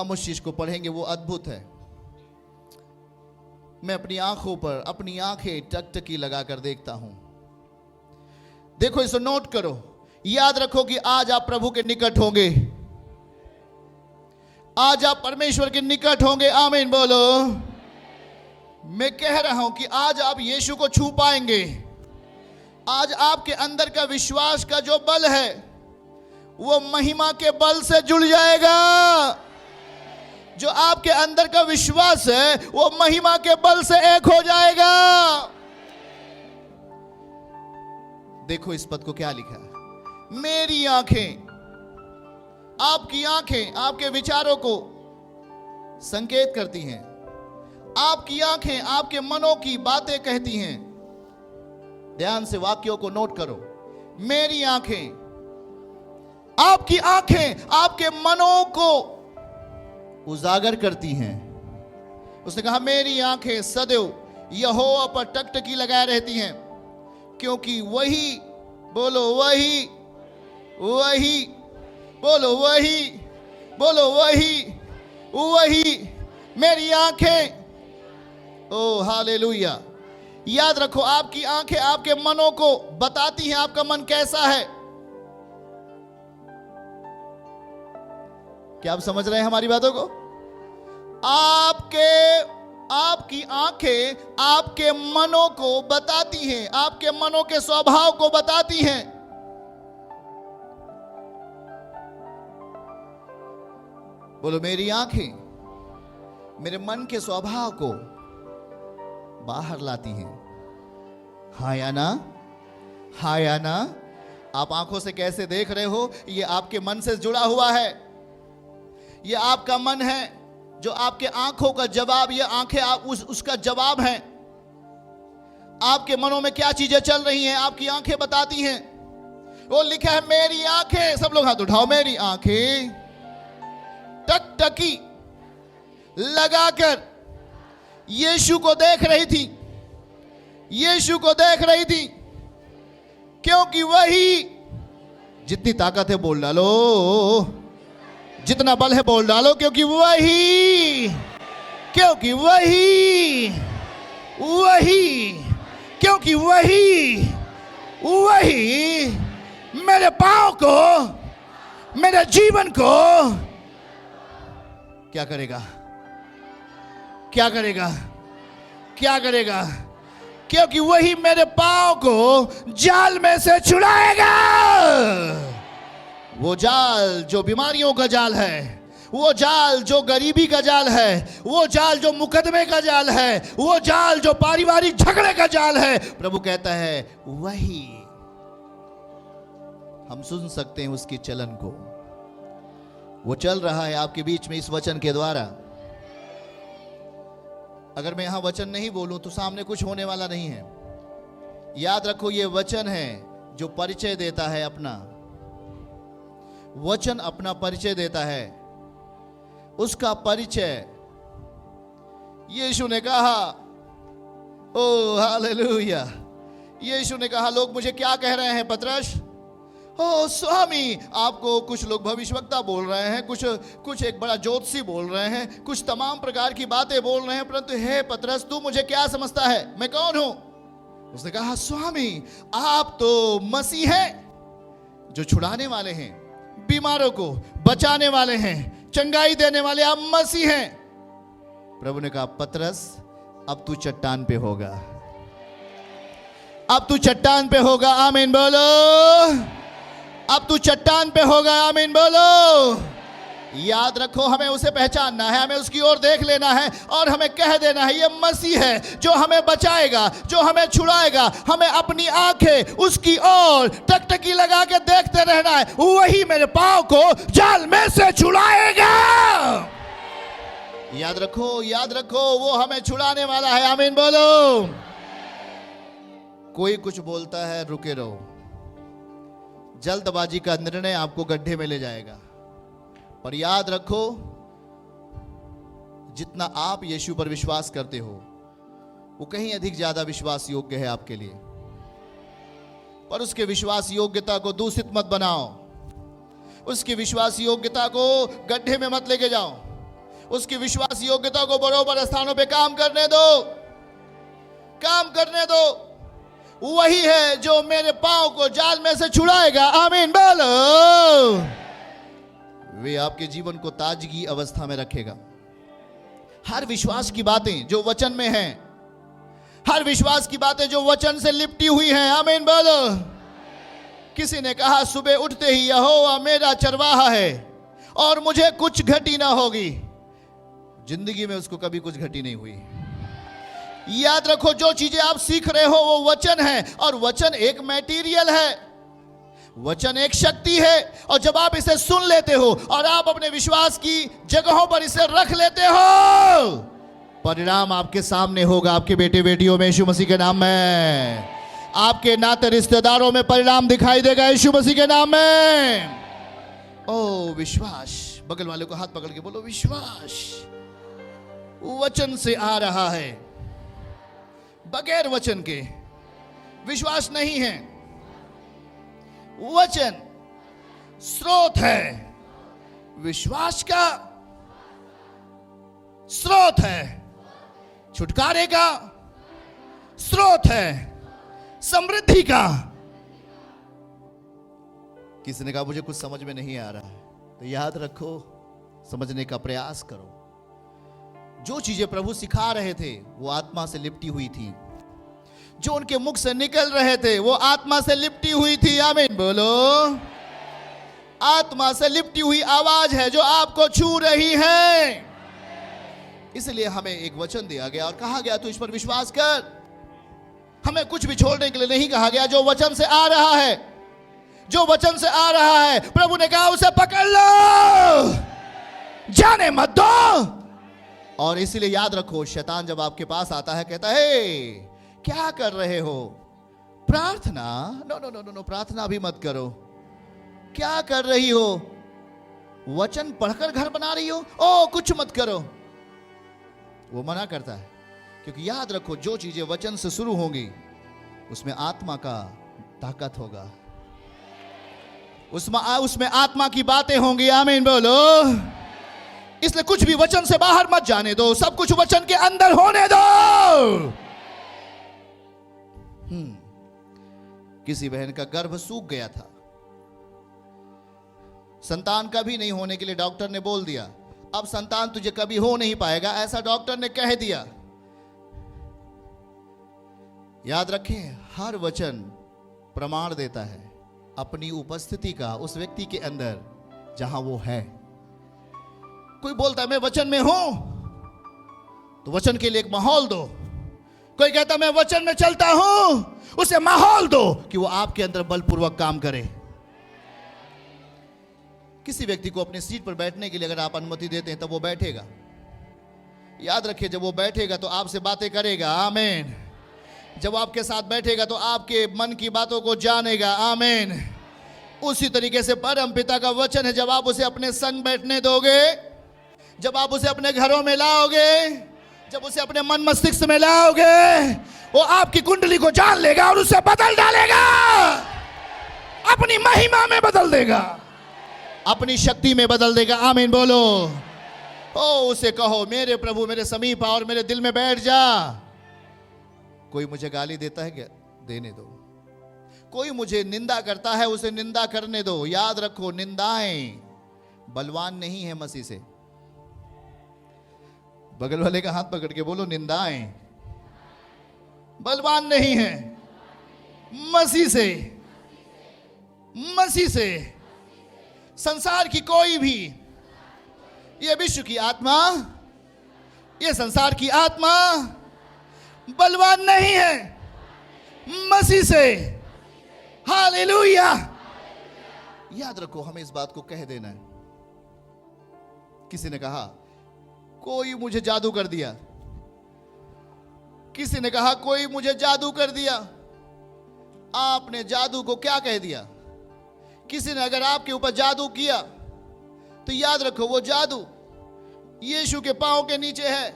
हम उस चीज को पढ़ेंगे, वो अद्भुत है। मैं अपनी आंखों पर अपनी आंखें टकटकी लगाकर देखता हूं। देखो, इसे नोट करो, याद रखो कि आज आप प्रभु के निकट होंगे, आज आप परमेश्वर के निकट होंगे। आमीन बोलो। मैं कह रहा हूं कि आज आप यीशु को छू पाएंगे। आज आपके अंदर का विश्वास का जो बल है वो महिमा के बल से जुड़ जाएगा। जो आपके अंदर का विश्वास है वो महिमा के बल से एक हो जाएगा। देखो इस पद को क्या लिखा है, मेरी आंखें, आपकी आंखें आपके विचारों को संकेत करती हैं। आपकी आंखें आपके मनों की बातें कहती हैं। ध्यान से वाक्यों को नोट करो। मेरी आंखें, आपकी आंखें आपके मनों को उजागर करती हैं। उसने कहा मेरी आंखें सदैव यहोवा पर टकटकी लगाए रहती हैं, क्योंकि वही, बोलो वही, वही, बोलो वही, बोलो वही, वही मेरी आंखें। ओ हालेलुया। याद रखो, आपकी आंखें आपके मनों को बताती हैं आपका मन कैसा है। क्या आप समझ रहे हैं हमारी बातों को? आपकी आंखें आपके मनों को बताती हैं, आपके मनों के स्वभाव को बताती हैं। बोलो मेरी आंखें मेरे मन के स्वभाव को बाहर लाती हैं। हाँ या ना? हाँ या ना? आप आंखों से कैसे देख रहे हो, ये आपके मन से जुड़ा हुआ है। ये आपका मन है जो आपके आंखों का जवाब, ये आंखें उसका जवाब है। आपके मनों में क्या चीजें चल रही हैं आपकी आंखें बताती हैं। वो लिखा है मेरी आंखें, सब लोग हाथ उठाओ, मेरी आंखें टकटकी लगाकर यीशु को देख रही थी, यीशु को देख रही थी, क्योंकि वही, जितनी ताकत है बोल डालो, जितना बल है बोल डालो, क्योंकि वही, क्योंकि वही, वही, क्योंकि वही, वही मेरे पांव को, मेरे जीवन को क्या करेगा, क्या करेगा, क्या करेगा? क्योंकि वही मेरे पांव को जाल में से छुड़ाएगा। वो जाल जो बीमारियों का जाल है, वो जाल जो गरीबी का जाल है, वो जाल जो मुकदमे का जाल है, वो जाल जो पारिवारिक झगड़े का जाल है, प्रभु कहता है वही। हम सुन सकते हैं उसकी चलन को। वो चल रहा है आपके बीच में इस वचन के द्वारा। अगर मैं यहां वचन नहीं बोलूं तो सामने कुछ होने वाला नहीं है। याद रखो, ये वचन है जो परिचय देता है अपना। वचन अपना परिचय देता है। उसका परिचय यीशु ने कहा, ओ हालेलुया। यीशु ने कहा, लोग मुझे क्या कह रहे हैं पतरस? ओ स्वामी, आपको कुछ लोग भविष्यवक्ता बोल रहे हैं, कुछ एक बड़ा ज्योतिषी बोल रहे हैं, कुछ तमाम प्रकार की बातें बोल रहे हैं, परंतु हे पतरस, तू मुझे क्या समझता है, मैं कौन हूं? उसने कहा, स्वामी आप तो मसीह हैं जो छुड़ाने वाले हैं, बीमारों को बचाने वाले हैं, चंगाई देने वाले आप मसीह हैं। प्रभु ने कहा, पतरस अब तू चट्टान पे होगा, अब तू चट्टान पे होगा। आमीन बोलो। अब तू चट्टान पे होगा। आमीन बोलो। याद रखो, हमें उसे पहचानना है, हमें उसकी ओर देख लेना है और हमें कह देना है, ये मसीह है जो हमें बचाएगा, जो हमें छुड़ाएगा। हमें अपनी आंखें उसकी ओर टकटकी लगा के देखते रहना है। वही मेरे पांव को जाल में से छुड़ाएगा। याद रखो, याद रखो, वो हमें छुड़ाने वाला है। आमीन बोलो। कोई कुछ बोलता है, रुके रहो। जल्दबाजी का निर्णय आपको गड्ढे में ले जाएगा। पर याद रखो, जितना आप यीशु पर विश्वास करते हो वो कहीं अधिक ज्यादा विश्वास योग्य है आपके लिए। पर उसके विश्वास योग्यता को दूषित मत बनाओ, उसकी विश्वास योग्यता को गड्ढे में मत लेके जाओ। उसकी विश्वास योग्यता को बराबर स्थानों पे काम करने दो, काम करने दो। वही है जो मेरे पांव को जाल में से छुड़ाएगा। आमीन बोलो। वे आपके जीवन को ताजगी अवस्था में रखेगा। हर विश्वास की बातें जो वचन में हैं, हर विश्वास की बातें जो वचन से लिपटी हुई हैं, आमीन बोलो। किसी ने कहा सुबह उठते ही यहोवा मेरा चरवाहा है और मुझे कुछ घटी ना होगी। जिंदगी में उसको कभी कुछ घटी नहीं हुई। याद रखो, जो चीजें आप सीख रहे हो वो वचन है, और वचन एक मटेरियल है, वचन एक शक्ति है। और जब आप इसे सुन लेते हो और आप अपने विश्वास की जगहों पर इसे रख लेते हो, परिणाम आपके सामने होगा। आपके बेटे बेटियों में यीशु मसीह के नाम में, आपके नाते रिश्तेदारों में परिणाम दिखाई देगा यीशु मसीह के नाम में। ओ विश्वास, बगल वाले को हाथ पकड़ के बोलो विश्वास वचन से आ रहा है, बगैर वचन के विश्वास नहीं है। वचन स्रोत है, विश्वास का स्रोत है, छुटकारे का स्रोत है, समृद्धि का। किसी ने कहा मुझे कुछ समझ में नहीं आ रहा है, तो याद रखो, समझने का प्रयास करो। जो चीजें प्रभु सिखा रहे थे वो आत्मा से लिपटी हुई थी, जो उनके मुख से निकल रहे थे वो आत्मा से लिपटी हुई थी। आमीन बोलो। आत्मा से लिपटी हुई आवाज है जो आपको छू रही है। इसलिए हमें एक वचन दिया गया और कहा गया तू इस पर विश्वास कर। हमें कुछ भी छोड़ने के लिए नहीं कहा गया। जो वचन से आ रहा है, जो वचन से आ रहा है, प्रभु ने कहा उसे पकड़ लो, जाने मत दो। और इसलिए याद रखो, शैतान जब आपके पास आता है कहता है क्या कर रहे हो, प्रार्थना? नो नो नो नो, प्रार्थना भी मत करो। क्या कर रही हो, वचन पढ़कर घर बना रही हो? ओ कुछ मत करो। वो मना करता है, क्योंकि याद रखो जो चीजें वचन से शुरू होंगी उसमें आत्मा का ताकत होगा, उसमें आत्मा की बातें होंगी। आमीन बोलो। इसलिए कुछ भी वचन से बाहर मत जाने दो, सब कुछ वचन के अंदर होने दो। किसी बहन का गर्भ सूख गया था, संतान कभी नहीं होने के लिए डॉक्टर ने बोल दिया, अब संतान तुझे कभी हो नहीं पाएगा, ऐसा डॉक्टर ने कह दिया। याद रखें, हर वचन प्रमाण देता है अपनी उपस्थिति का उस व्यक्ति के अंदर जहां वो है। कोई बोलता है मैं वचन में हूं, तो वचन के लिए एक माहौल दो। कोई कहता मैं वचन में चलता हूं, उसे माहौल दो कि वो आपके अंदर बलपूर्वक काम करे। किसी व्यक्ति को अपनी सीट पर बैठने के लिए अगर आप अनुमति देते हैं तब वो बैठेगा। याद रखिए, जब वो बैठेगा तो आपसे बातें करेगा। आमीन। जब आपके साथ बैठेगा तो आपके मन की बातों को जानेगा। आमीन। उसी तरीके से परम पिता का वचन है, जब आप उसे अपने संग बैठने दोगे, जब आप उसे अपने घरों में लाओगे, जब उसे अपने मन मस्तिष्क में लाओगे, वो आपकी कुंडली को जान लेगा और उसे बदल डालेगा, अपनी महिमा में बदल देगा, अपनी शक्ति में बदल देगा। आमीन बोलो। ओ उसे कहो मेरे प्रभु मेरे समीप आ और मेरे दिल में बैठ जा। कोई मुझे गाली देता है क्या? देने दो। कोई मुझे निंदा करता है, उसे निंदा करने दो। याद रखो, निंदाएं बलवान नहीं है मसीह से। बगल वाले का हाथ पकड़ के बोलो निंदाएं बलवान नहीं है मसीह से। मसीह से संसार की कोई भी, ये विश्व की आत्मा, ये संसार की आत्मा बलवान नहीं है मसीह से। हालेलुया। याद रखो, हमें इस बात को कह देना है। किसी ने कहा कोई मुझे जादू कर दिया, किसी ने कहा कोई मुझे जादू कर दिया। आपने जादू को क्या कह दिया? किसी ने अगर आपके ऊपर जादू किया तो याद रखो वो जादू यीशु के पांव के नीचे है।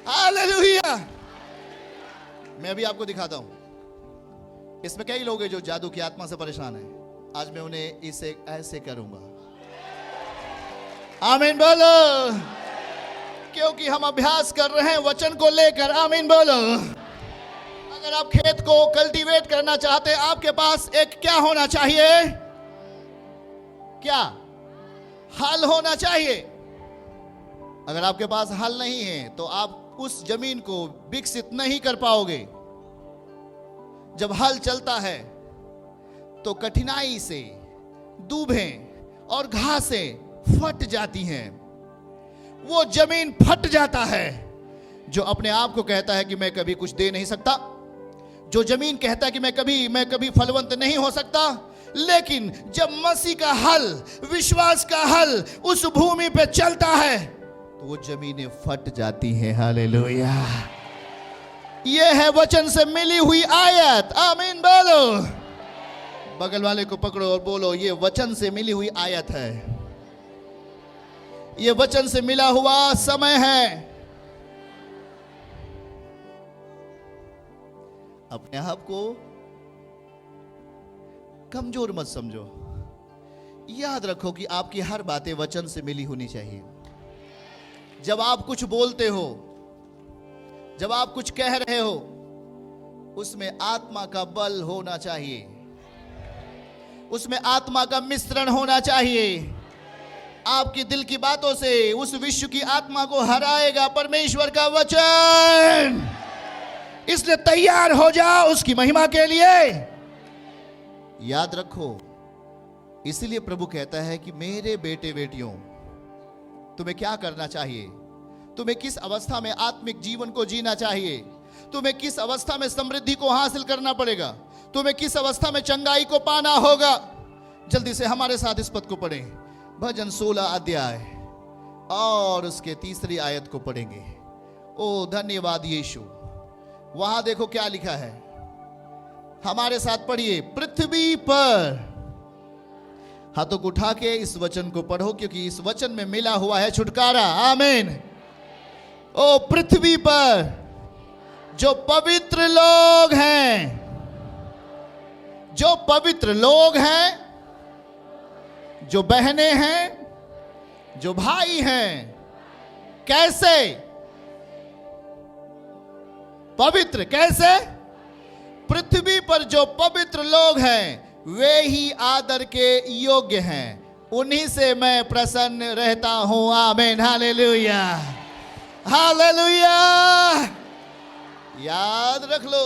हालेलुया। मैं भी आपको दिखाता हूं। इसमें कई लोग हैं जो जादू की आत्मा से परेशान हैं। आज मैं उन्हें इसे ऐसे करूंगा। आमीन बोलो, क्योंकि हम अभ्यास कर रहे हैं वचन को लेकर। आमीन बोलो। अगर आप खेत को कल्टीवेट करना चाहते हैं, आपके पास एक क्या होना चाहिए? क्या? हल होना चाहिए। अगर आपके पास हल नहीं है तो आप उस जमीन को विकसित नहीं कर पाओगे। जब हल चलता है तो कठिनाई से दूबें और घासें फट जाती हैं। वो जमीन फट जाता है जो अपने आप को कहता है कि मैं कभी कुछ दे नहीं सकता, जो जमीन कहता है कि मैं कभी फलवंत नहीं हो सकता। लेकिन जब मसीह का हल, विश्वास का हल उस भूमि पे चलता है तो वो जमीनें फट जाती हैं। हालेलुया। ये है वचन से मिली हुई आयत। आमीन बोलो। बगल वाले को पकड़ो और बोलो, ये वचन से मिली हुई आयत है, ये वचन से मिला हुआ समय है। अपने आप को कमजोर मत समझो। याद रखो कि आपकी हर बातें वचन से मिली होनी चाहिए। जब आप कुछ बोलते हो, जब आप कुछ कह रहे हो, उसमें आत्मा का बल होना चाहिए, उसमें आत्मा का मिश्रण होना चाहिए। आपकी दिल की बातों से उस विश्व की आत्मा को हराएगा परमेश्वर का वचन। इसलिए तैयार हो जाओ उसकी महिमा के लिए। याद रखो, इसलिए प्रभु कहता है कि मेरे बेटे बेटियों, तुम्हें क्या करना चाहिए? तुम्हें किस अवस्था में आत्मिक जीवन को जीना चाहिए? तुम्हें किस अवस्था में समृद्धि को हासिल करना पड़ेगा? तुम्हें किस अवस्था में चंगाई को पाना होगा? जल्दी से हमारे साथ इस पद को पढ़ें। भजन 16 अध्याय और उसके 3 आयत को पढ़ेंगे। ओ धन्यवाद यीशु। वहां देखो क्या लिखा है, हमारे साथ पढ़िए। पृथ्वी पर, हाथों को उठा के इस वचन को पढ़ो, क्योंकि इस वचन में मिला हुआ है छुटकारा। आमीन। ओ पृथ्वी पर जो पवित्र लोग हैं, जो पवित्र लोग हैं, जो बहनें हैं, जो भाई हैं, कैसे पवित्र? कैसे? पृथ्वी पर जो पवित्र लोग हैं वे ही आदर के योग्य हैं, उन्हीं से मैं प्रसन्न रहता हूं। आमीन। Hallelujah, hallelujah. याद रख लो,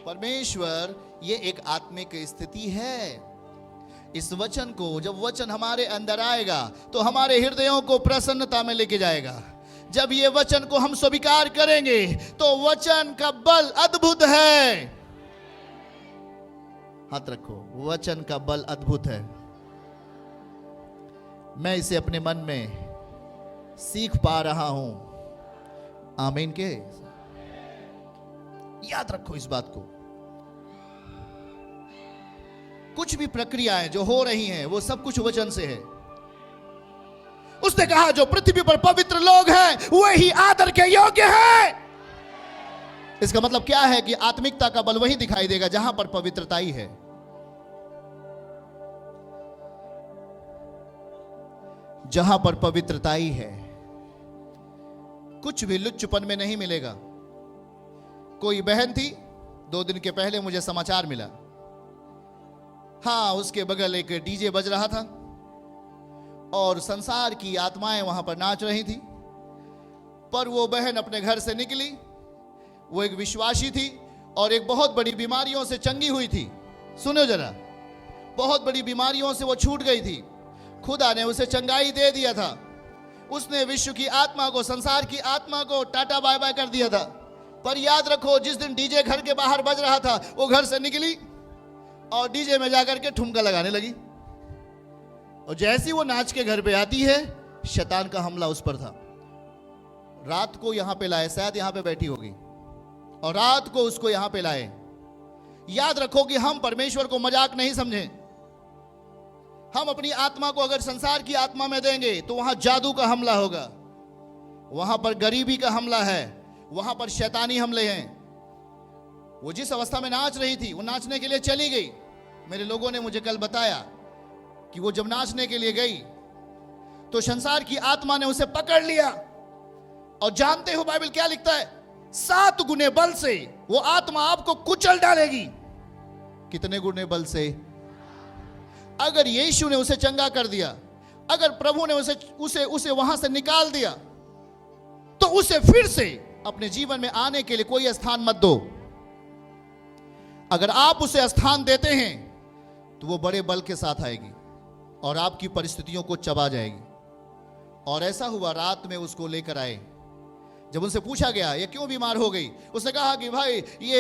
परमेश्वर ये एक आत्मिक स्थिति है। इस वचन को, जब वचन हमारे अंदर आएगा तो हमारे हृदयों को प्रसन्नता में लेके जाएगा। जब ये वचन को हम स्वीकार करेंगे तो वचन का बल अद्भुत है। हाथ रखो, वचन का बल अद्भुत है। मैं इसे अपने मन में सीख पा रहा हूं। आमीन के। याद रखो इस बात को। कुछ भी प्रक्रियाएं जो हो रही हैं वो सब कुछ वचन से है। उसने कहा जो पृथ्वी पर पवित्र लोग हैं वही आदर के योग्य हैं। इसका मतलब क्या है कि आत्मिकता का बल वही दिखाई देगा जहां पर पवित्रता ही है। जहां पर पवित्रता ही है, कुछ भी लुच्चपन में नहीं मिलेगा। कोई बहन थी, 2 दिन के पहले मुझे समाचार मिला। हाँ, उसके बगल एक डीजे बज रहा था और संसार की आत्माएं वहां पर नाच रही थी। पर वो बहन अपने घर से निकली, वो एक विश्वासी थी और एक बहुत बड़ी बीमारियों से चंगी हुई थी। सुनो जरा, बहुत बड़ी बीमारियों से वो छूट गई थी। खुदा ने उसे चंगाई दे दिया था। उसने विश्व की आत्मा को, संसार की आत्मा को टाटा बाय बाय कर दिया था। पर याद रखो, जिस दिन डीजे घर के बाहर बज रहा था वो घर से निकली और डीजे में जाकर के ठुमका लगाने लगी। और जैसी वो नाच के घर पे आती है, शैतान का हमला उस पर था। रात को यहां पे लाए, शायद यहां पे बैठी होगी, और रात को उसको यहां पे लाए। याद रखो कि हम परमेश्वर को मजाक नहीं समझें। हम अपनी आत्मा को अगर संसार की आत्मा में देंगे तो वहां जादू का हमला होगा, वहां पर गरीबी का हमला है, वहां पर शैतानी हमले हैं। वो जिस अवस्था में नाच रही थी, वो नाचने के लिए चली गई मेरे लोगों ने मुझे कल बताया कि वो जब नाचने के लिए गई तो संसार की आत्मा ने उसे पकड़ लिया, और जानते हो बाइबल क्या लिखता है? 7 गुने बल से वो आत्मा आपको कुचल डालेगी। कितने गुने बल से? अगर यीशु ने उसे चंगा कर दिया, अगर प्रभु ने उसे वहां से निकाल दिया, तो उसे फिर से अपने जीवन में आने के लिए कोई स्थान मत दो। अगर आप उसे स्थान देते हैं तो वो बड़े बल के साथ आएगी और आपकी परिस्थितियों को चबा जाएगी। और ऐसा हुआ, रात में उसको लेकर आए। जब उनसे पूछा गया ये क्यों बीमार हो गई, उसने कहा कि भाई ये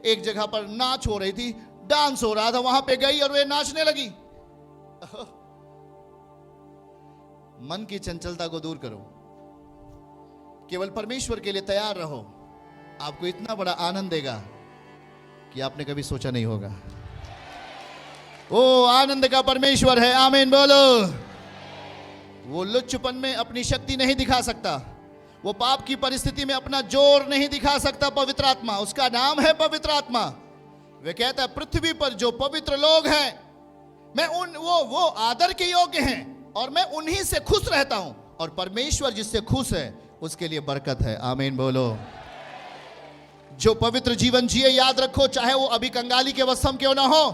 एक जगह पर नाच हो रही थी, डांस हो रहा था, वहां पे गई और वे नाचने लगी। मन की चंचलता को दूर करो, केवल परमेश्वर के लिए तैयार रहो। आपको इतना बड़ा आनंद देगा कि आपने कभी सोचा नहीं होगा। ओ आनंद का परमेश्वर है, आमीन बोलो। वो लुच्चपन में अपनी शक्ति नहीं दिखा सकता, वो पाप की परिस्थिति में अपना जोर नहीं दिखा सकता। पवित्र आत्मा, उसका नाम है पवित्र आत्मा। वे कहता है पृथ्वी पर जो पवित्र लोग हैं, मैं वो आदर के योग्य हैं और मैं उन्हीं से खुश रहता हूं, और परमेश्वर जिससे खुश है उसके लिए बरकत है, आमीन बोलो। जो पवित्र जीवन जिए, याद रखो, चाहे वो अभी कंगाली के वसम क्यों ना हो,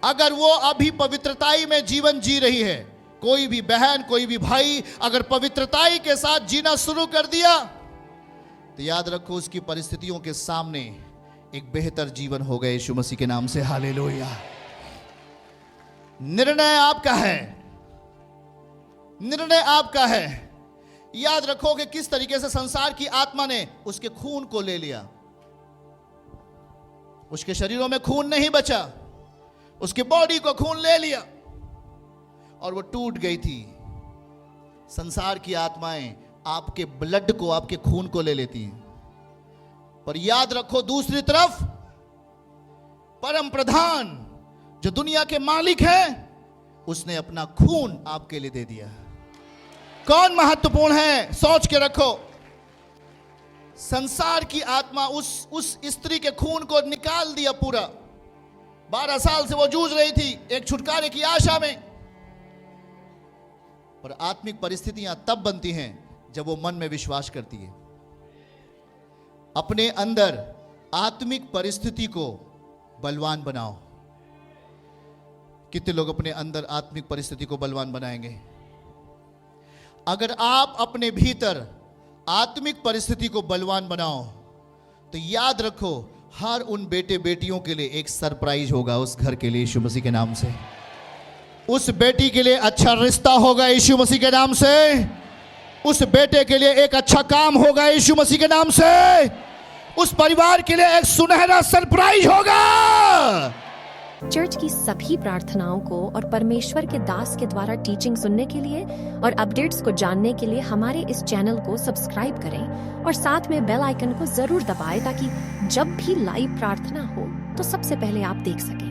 अगर वो अभी पवित्रताई में जीवन जी रही है, कोई भी बहन, कोई भी भाई अगर पवित्रताई के साथ जीना शुरू कर दिया, तो याद रखो उसकी परिस्थितियों के सामने एक बेहतर जीवन होगा यीशु मसीह के नाम से, हालेलुया। निर्णय आपका है, निर्णय आपका है। याद रखो कि किस तरीके से संसार की आत्मा ने उसके खून को ले लिया। उसके शरीरों में खून नहीं बचा, उसकी बॉडी को खून ले लिया और वो टूट गई थी। संसार की आत्माएं आपके ब्लड को, आपके खून को ले लेती हैं, पर याद रखो दूसरी तरफ परम प्रधान जो दुनिया के मालिक हैं, उसने अपना खून आपके लिए दे दिया। कौन महत्वपूर्ण है, सोच के रखो। संसार की आत्मा उस स्त्री के खून को निकाल दिया पूरा। 12 साल से वो जूझ रही थी एक छुटकारे की आशा में, पर आत्मिक परिस्थितियां तब बनती हैं जब वो मन में विश्वास करती है। अपने अंदर आत्मिक परिस्थिति को बलवान बनाओ। कितने लोग अपने अंदर आत्मिक परिस्थिति को बलवान बनाएंगे? अगर आप अपने भीतर आत्मिक परिस्थिति को बलवान बनाओ, तो याद रखो हर उन बेटे बेटियों के लिए एक सरप्राइज होगा उस घर के लिए, यीशु मसीह के नाम से। उस बेटी के लिए अच्छा रिश्ता होगा यीशु मसीह के नाम से। उस बेटे के लिए एक अच्छा काम होगा यीशु मसीह के नाम से। उस परिवार के लिए एक सुनहरा सरप्राइज होगा। चर्च की सभी प्रार्थनाओं को और परमेश्वर के दास के द्वारा टीचिंग सुनने के लिए और अपडेट्स को जानने के लिए हमारे इस चैनल को सब्सक्राइब करें और साथ में बेल आइकन को जरूर दबाएं, ताकि जब भी लाइव प्रार्थना हो तो सबसे पहले आप देख सकें।